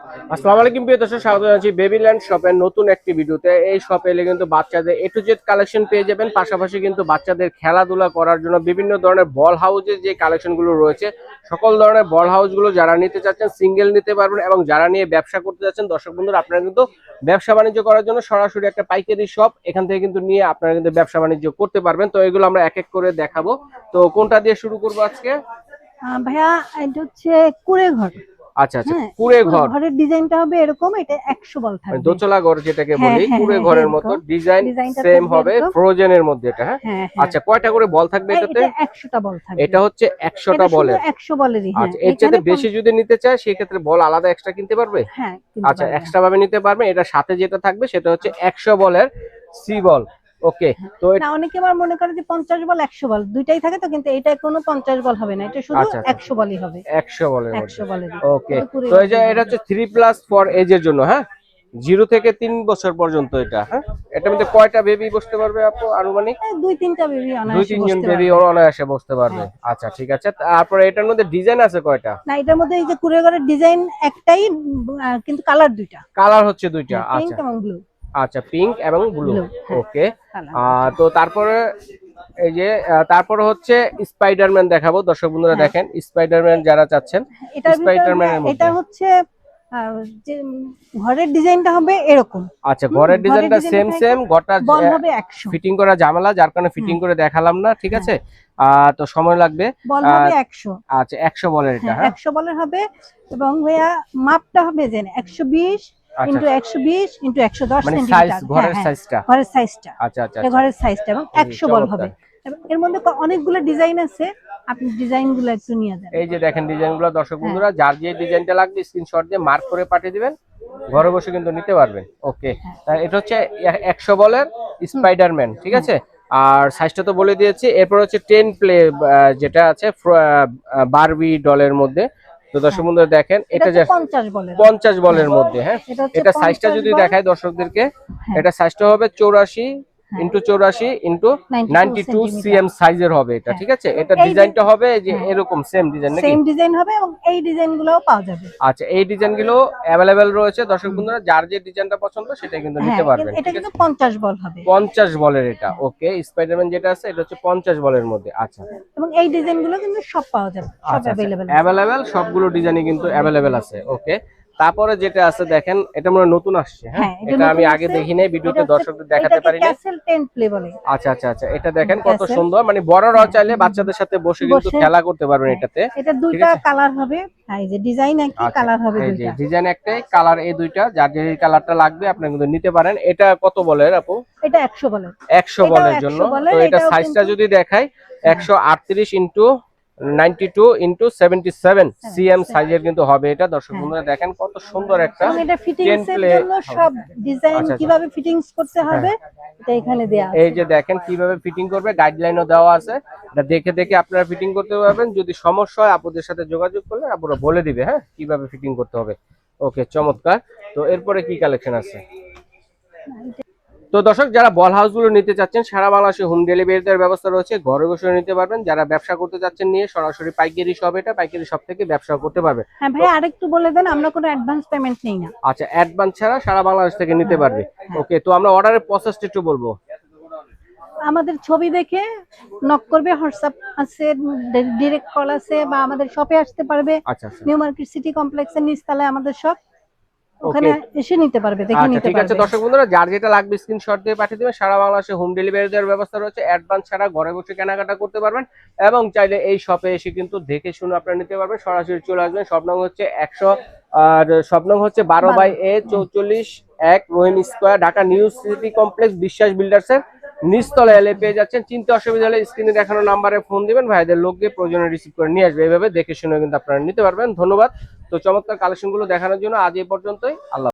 আসসালামু আলাইকুম প্রিয় দর্শক, স্বাগত জানাচ্ছি বেবিল্যান্ড শপের নতুন একটি ভিডিওতে। এই শপে এলে কিন্তু বাচ্চাদের এ টু জেড কালেকশন পেয়ে যাবেন, পাশাপাশি কিন্তু বাচ্চাদের খেলাধুলা করার জন্য বিভিন্ন ধরনের বল হাউসের যে কালেকশনগুলো রয়েছে, সকল ধরনের বল হাউসগুলো যারা নিতে চাচ্ছেন সিঙ্গেল নিতে পারবেন, এবং যারা নিয়ে ব্যবসা করতে যাচ্ছেন দর্শক বন্ধুরা আপনারা কিন্তু ব্যবসা বাণিজ্য করার জন্য সরাসরি একটা পাইকারি শপ, এখান থেকে কিন্তু নিয়ে আপনারা কিন্তু ব্যবসা বাণিজ্য করতে পারবেন। তো এগুলো আমরা এক এক করে দেখাবো। তো কোনটা দিয়ে শুরু করবো আজকে? ভাইয়া এটা হচ্ছে কুঁড়ে ঘর। আচ্ছা আচ্ছা, কুঁড়ে ঘর। ঘরের ডিজাইনটা হবে এরকম, এটা 100 বল থাকবে। দোতলা ঘর যেটাকে বলি, কুঁড়ে ঘরের মতো ডিজাইন সেম হবে, ফ্রোজেনের মধ্যে এটা। হ্যাঁ, আচ্ছা, কয়টা করে বল থাকবে এটাতে? 100টা বল থাকবে। এটা হচ্ছে 100টা বলের। 100 বলেরই। আচ্ছা, এর চেয়ে বেশি যদি নিতে চায় সেই ক্ষেত্রে বল আলাদা এক্সট্রা কিনতে পারবে? হ্যাঁ, আচ্ছা, এক্সট্রা ভাবে নিতে পারবে। এটা সাথে যেটা থাকবে সেটা হচ্ছে 100 বলের সি বল। ওকে, তো না, অনেকে আবার মনে করে যে 50 বল 100 বল দুইটাই থাকে, তো কিন্তু এটা কোনো 50 বল হবে না, এটা শুধু 100 বলই হবে। 100 বলের। 100 বলের। ওকে, তো এই যে এটা হচ্ছে 3+ ফর এজের জন্য। হ্যাঁ, 0 থেকে 3 বছর পর্যন্ত এটা। হ্যাঁ, এটার মধ্যে কয়টা বেবি বসতে পারবে আপু আনুমানিক? 2-3টা বেবি অনায়াসে 2-3 জন বসতে বেবি পারবে। অনায়াসে বসতে পারবে। আচ্ছা, ঠিক আছে। তারপরে এটার মধ্যে ডিজাইন আছে কয়টা? না, এটার মধ্যে এই যে কুঁড়ে ঘরের ডিজাইন একটাই, কিন্তু কালার দুইটা। কালার হচ্ছে দুইটা। পিঙ্ক আচ্ছা এবং ব্লু। আচ্ছা, পিঙ্ক এবং ব্লু। ওকে, কালার। তো তারপরে এই যে তারপরে হচ্ছে স্পাইডারম্যান দেখাবো দর্শক বন্ধুরা। দেখেন স্পাইডারম্যান যারা চাচ্ছেন, এটার স্পাইডারম্যানের ভিতরে মধ্যে এটা হচ্ছে যে ঘরের ডিজাইনটা হবে এরকম। আচ্ছা, ঘরের ডিজাইনটা সেম সেম, ঘরটা বল হবে 100। ফিটিং করা ঝামেলা, যার কারণে ফিটিং করে দেখালাম না, ঠিক আছে। তো সময় লাগবে। বল হবে 100। আচ্ছা, 100 বলের এটা। হ্যাঁ, 100 বলের হবে। এবং ভাইয়া মাপটা হবে যে 120 ইনটু 120 ইনটু 110 মানে সেন্টিমিটার। সাইজ, ঘরের সাইজটা। ঘরের সাইজটা। আচ্ছা আচ্ছা, এটা ঘরের সাইজটা, এবং 100 বল হবে। এবং এর মধ্যে অনেকগুলো ডিজাইন আছে, আপনি ডিজাইনগুলো একটু নিয়ে যান। এই যে দেখেন ডিজাইনগুলো দর্শক বন্ধুরা, যার যে ডিজাইনটা লাগবে স্ক্রিনশট দিয়ে মার্ক করে পাঠিয়ে দিবেন, ঘরে বসে কিন্তু নিতে পারবেন। ওকে, এটা হচ্ছে 100 বলের স্পাইডারম্যান, ঠিক আছে। আর সাইজটা তো বলে দিয়েছি। এরপর হচ্ছে 10 প্লে যেটা আছে বারবি ডলের মধ্যে। তো দর্শক বন্ধুরা দেখেন এটা যে 50 বলের মধ্যে। হ্যাঁ, এটা সাইজটা যদি দেখায় দর্শকদেরকে, এটা সাইজটা হবে 84 ইন্টু 84 ইন্টু 92 সিএম সাইজের হবে এটা, ঠিক আছে। এটা ডিজাইনটা হবে যে এরকম সেম ডিজাইন নাকি? সেম ডিজাইন হবে, এবং এই ডিজাইনগুলোও পাওয়া যাবে। আচ্ছা, এই ডিজাইনগুলো अवेलेबल রয়েছে দর্শক বন্ধুরা, যার যে ডিজাইনটা পছন্দ সেটা কিন্তু নিতে পারবেন। এটা কিন্তু 50 বল হবে। 50 বলের এটা। ওকে, স্পাইডারম্যান যেটা আছে এটা হচ্ছে 50 বলের মধ্যে। আচ্ছা, এবং এই ডিজাইনগুলো কিন্তু সব পাওয়া যাবে, সব अवेलेबल, সবগুলো ডিজাইনই কিন্তু अवेलेबल আছে। ওকে, তারপরে যেটা আছে দেখেন, এটা মনে নতুন আসছে। হ্যাঁ, এটা আমি আগে দেখি নাই, ভিডিওতে দর্শকদের দেখাতে পারি না। ক্যাসেল 10 প্লে বলে। আচ্ছা আচ্ছা আচ্ছা, এটা দেখেন কত সুন্দর, মানে বড়রাও চাইলে বাচ্চাদের সাথে বসে কিন্তু খেলা করতে পারবেন এটাতে। এটা দুইটা কালার হবে, এই যে ডিজাইন একই, কালার হবে দুইটা। এই যে ডিজাইন একটাই, কালার এই দুইটা, যার যে কালারটা লাগবে আপনি কিন্তু নিতে পারেন। এটা কত বলের আপু? এটা 100 বলের। 100 বলের জন্য। তো এটা সাইজটা যদি দেখাই, 138 ইনটু 92 ইনটু 77 সিএম সাইজের কিন্তু হবে এটা দর্শক বন্ধুরা। দেখেন কত সুন্দর একটা। এবং এটা ফিটিংস এর জন্য সব ডিজাইন কিভাবে ফিটিংস করতে হবে এটা এখানে দেয়া আছে। এই যে দেখেন কিভাবে ফিটিং করবে, গাইডলাইনও দেওয়া আছে। এটা দেখে দেখে আপনারা ফিটিং করতে পারবেন। যদি সমস্যা হয় আপুদের সাথে যোগাযোগ করলে আপুরা বলে দিবে, হ্যাঁ, কিভাবে ফিটিং করতে হবে। ওকে, চমৎকার। তো এরপরে কি কালেকশন আছে? তো দর্শক, যারা বল হাউসগুলো নিতে চাচ্ছেন সারা বাংলাদেশে হোম ডেলিভারি দেওয়ার ব্যবস্থা রয়েছে, ঘরে বসে নিতে পারবেন। যারা ব্যবসা করতে চাচ্ছেন নিয়ে সরাসরি পাইকারি শপ, এটা পাইকারি শপ থেকে ব্যবসা করতে পারবে। হ্যাঁ ভাই, আরেকটু বলে দেন, আমরা কোনো অ্যাডভান্স পেমেন্ট নেই না। আচ্ছা, অ্যাডভান্স ছাড়া সারা বাংলাদেশ থেকে নিতে পারবে। ওকে, তো আমরা অর্ডারের প্রসেসটা একটু বলবো। আমাদের ছবি দেখে নক করবে, হোয়াটসঅ্যাপ আছে, ডাইরেক্ট কল আছে, বা আমাদের শপে আসতে পারবে। আচ্ছা, নিউ মার্কেট সিটি কমপ্লেক্সের নিচতলায় আমাদের শপ, ওখানে এসে নিতে পারবে, দেখে নিতে পারবে। ঠিক আছে দর্শক বন্ধুরা, যার যেটা লাগবে স্ক্রিনশট দিয়ে পাঠিয়ে দিবেন। সারা বাংলাদেশে হোম ডেলিভারি দেওয়ার ব্যবস্থা রয়েছে। অ্যাডভান্স ছাড়া ঘরে বসে কেনাকাটা করতে পারবেন, এবং চাইলে এই শপে এসে কিন্তু দেখে শুনে আপনারা নিতে পারবেন। সরাসরি চলে আসবেন। শপ নং হচ্ছে 100, আর শপ নং হচ্ছে 12/A 44-1 Rohin square, Dhaka new city complex, বিশ্বাস বিল্ডার্সের নিচতলা এলে পেয়ে যাচ্ছেন। চিন্তা অসুবিধা হলে স্ক্রিনে দেখানো নাম্বারে ফোন দিবেন, ভাইদের লোক দিয়ে প্রয়োজনে রিসিভ করে নিয়ে আসবে। এইভাবে দেখে শুনে কিন্তু আপনারা নিতে পারবেন। ধন্যবাদ। তো চমৎকার কালেকশনগুলো দেখানোর জন্য আজ এই পর্যন্তই। আল্লাহ।